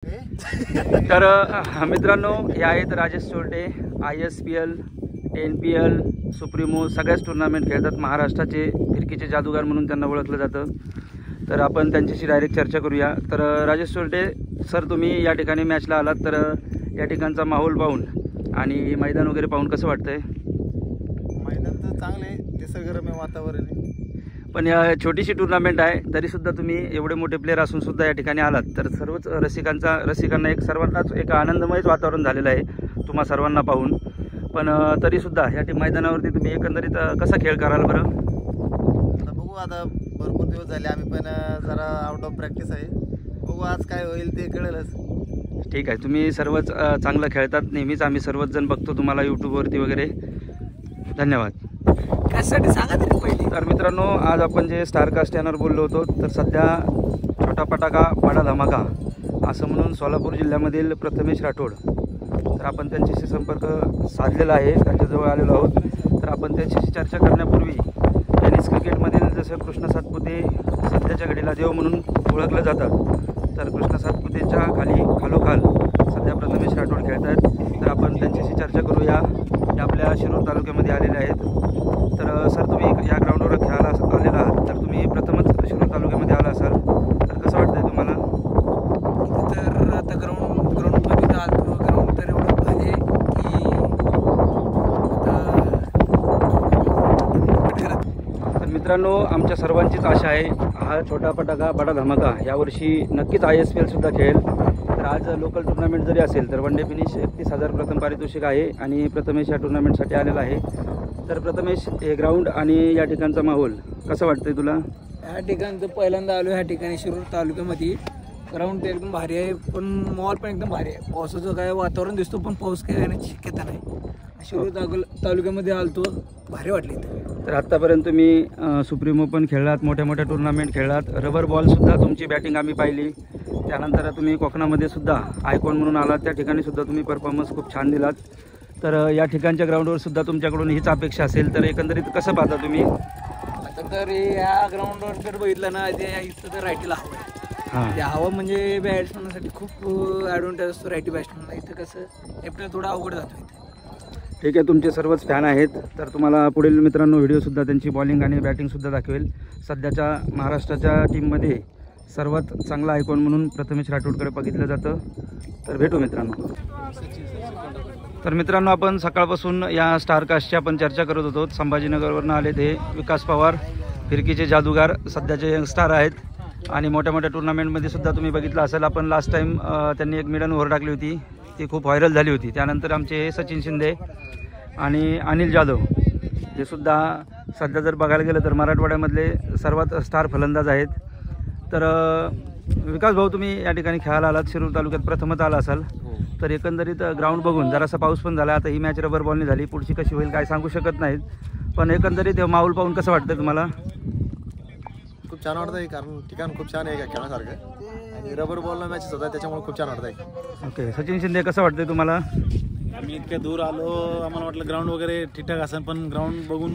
तर मित्रांनो, हे आहेत राजेश चोरटे. ISPL, NPL, सुप्रीमो सगळ्याच टुर्नामेंट खेळतात. महाराष्ट्राचे फिरकीचे जादूगार म्हणून त्यांना ओळखलं जातं. तर आपण त्यांच्याशी डायरेक्ट चर्चा करूया. तर राजेश चोरटे सर, तुम्ही या ठिकाणी मॅचला आलात, तर या ठिकाणचा माहोल पाहून आणि मैदान वगैरे पाहून कसं वाटतंय? मैदान तर चांगलं आहे, निसर्गरम्य वातावरण आहे. पण छोटीशी टुर्नामेंट आहे, तरीसुद्धा तुम्ही एवढे मोठे प्लेयर असून सुद्धा या ठिकाणी आलात, तर सर्वच रसिकांना एक सर्वांनाच एक आनंदमयच वातावरण झालेलं आहे तुम्हा सर्वांना पाहून. पण तरीसुद्धा या मैदानावरती तुम्ही एकंदरीत कसा खेळ कराल बरं? आता बघू, आता भरपूर दिवस झाले आम्ही पण जरा आउट ऑफ प्रॅक्टिस आहे. बघू आज काय होईल ते कळेलच. ठीक आहे, तुम्ही सर्वच चांगलं खेळतात. नेहमीच आम्ही सर्वच जण बघतो तुम्हाला यूट्यूबवरती वगैरे. धन्यवाद. कशासाठी सांगा तरी पहिली. तर मित्रांनो, आज आपण जे स्टारकास्ट चॅनल बोललो होतो, तर सध्या छोटा पटाका बडा धमाका असं म्हणून सोलापूर जिल्ह्यामधील प्रथमेश राठोड, तर आपण त्यांच्याशी संपर्क साधलेला आहे, त्यांच्याजवळ आलेलो आहोत. तर आपण त्यांच्याशी चर्चा करण्यापूर्वी टेनिस क्रिकेटमधील जसं कृष्ण सातपुते सध्याच्या घडीला देव म्हणून ओळखलं जातात, तर कृष्ण सातपुतेच्या खालोखाल सध्या प्रथमेश राठोड खेळत आहेत. तर आपण त्यांच्याशी चर्चा करूया. ते आपल्या शिरूर तालुक्यामध्ये आलेले आहेत. तर सर, तुम्ही या ग्राउंडवर खेळायला आलेला आहात, तर तुम्ही प्रथमच शिरूर तालुक्यामध्ये आला असाल, तर कसं वाटतंय तुम्हाला? तर आता ग्राउंडमध्ये आलो. ग्राउंड तर एवढं भारी आहे की तर मित्रांनो, आमच्या सर्वांचीच आशा आहे हा छोटा पटाका बडा धमाका यावर्षी नक्कीच ISPL सुद्धा खेळेल. तर आज लोकल टुर्नामेंट जरी असेल तर वन डे फिनिश 31,000 प्रथम पारितोषिक आहे आणि प्रथमेश या टुर्नामेंटसाठी आलेला आहे. तर प्रथमेश, हे ग्राउंड आणि या ठिकाणचा माहोल कसं वाटतंय तुला? ह्या ठिकाणी तर पहिल्यांदा आलो. ह्या ठिकाणी शिरूर तालुक्यामध्ये ग्राउंड तर एकदम भारी आहे, पण माहोल पण एकदम भारी आहे. पावसाचं काय वातावरण दिसतो, पण पाऊस काय येण्याची शक्यता नाही. शिरूर तालुक्यामध्ये आलतो, भारी वाटले इथं. तर आत्तापर्यंत तुम्ही सुप्रीमो पण खेळलात, मोठ्या मोठ्या टुर्नामेंट खेळलात, रबर बॉलसुद्धा तुमची बॅटिंग आम्ही पाहिली. त्यानंतर तुम्ही कोकणामध्ये सुद्धा आयकॉन म्हणून आलात, त्या ठिकाणी सुद्धा तुम्ही परफॉर्मन्स खूप छान दिलात. तर या ठिकाणच्या ग्राउंडवर सुद्धा तुमच्याकडून हीच अपेक्षा असेल, तर एकंदरीत कसं पाहता तुम्ही? आता तर या ग्राउंडवर जर बघितलं ना, ते इथं तर रायटीला हवं आहे. ते हवं म्हणजे बॅट्समॅनसाठी खूप ॲडव्हान्टेज असतो रायटी बॅट्समॅनला. इथं कसं आपल्याला थोडा अवघड जातो इथं. ठीक आहे, तुमचे सर्वच फॅन आहेत, तर तुम्हाला पुढील मित्रांनो व्हिडिओसुद्धा त्यांची बॉलिंग आणि बॅटिंगसुद्धा दाखवेल. सध्याच्या महाराष्ट्राच्या टीममध्ये सर्वात चांगला आयकॉन म्हणून प्रथमेश राठोडकडे बघितलं जातं. तर भेटू मित्रांनो. तर मित्रांनो, आपण सकाळपासून या स्टारकास्टची आपण चर्चा करत होतो. संभाजीनगरवरून आले ते विकास पवार, फिरकीचे जादूगार, सध्याचे यंगस्टार आहेत आणि मोठ्या मोठ्या टुर्नामेंटमध्ये सुद्धा तुम्ही बघितलं असेल. आपण लास्ट टाईम त्यांनी एक मिडन ओव्हर टाकली होती, ती खूप व्हायरल झाली होती. त्यानंतर आमचे सचिन शिंदे आणि अनिल जाधव, हे सुद्धा सध्या जर बघायला गेलं तर मराठवाड्यामधले सर्वात स्टार फलंदाज आहेत. तर विकास भाऊ, तुम्ही या ठिकाणी खेळायला आलात, शिरूर तालुक्यात प्रथमच आला असाल, तर एकंदरीत ग्राउंड बघून जरासा पाऊस पण झाला. आता ही मॅच रबर बॉलने झाली, पुढची कशी होईल काय सांगू शकत नाहीत, पण एकंदरीत माहोल पाहून कसं वाटतं तुम्हाला? खूप छान वाटत आहे, कारण ठिकाण खूप छान आहे का खेळण्यासारखं, आणि रबर बॉलला मॅचेस होता त्याच्यामुळे खूप छान वाटत आहे. ओके, सचिन शिंदे, कसं वाटतंय तुम्हाला? आम्ही इतक्या दूर आलो, आम्हाला वाटलं ग्राउंड वगैरे ठीकठाक असेल, पण ग्राउंड बघून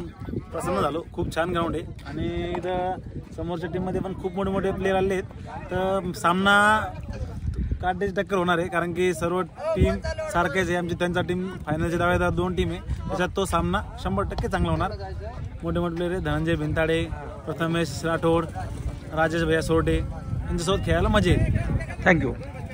प्रसन्न झालो. खूप छान ग्राउंड आहे आणि इथं समोरच्या टीममध्ये पण खूप मोठे मोठे प्लेयर आले आहेत. तर सामना काढण्याची टक्कर होणार आहे, कारण की सर्व टीम सारखेच आहे. आमची त्यांचा टीम फायनलच्या दाव्यात 2 टीम आहे, त्याच्यात तो सामना 100% चांगला होणार. मोठे मोठे प्लेयर आहे, धनंजय भिंताडे, प्रथमेश राठोड, राजेश भैया सोरटे, यांच्यासोबत खेळायला मजा येईल. थँक्यू.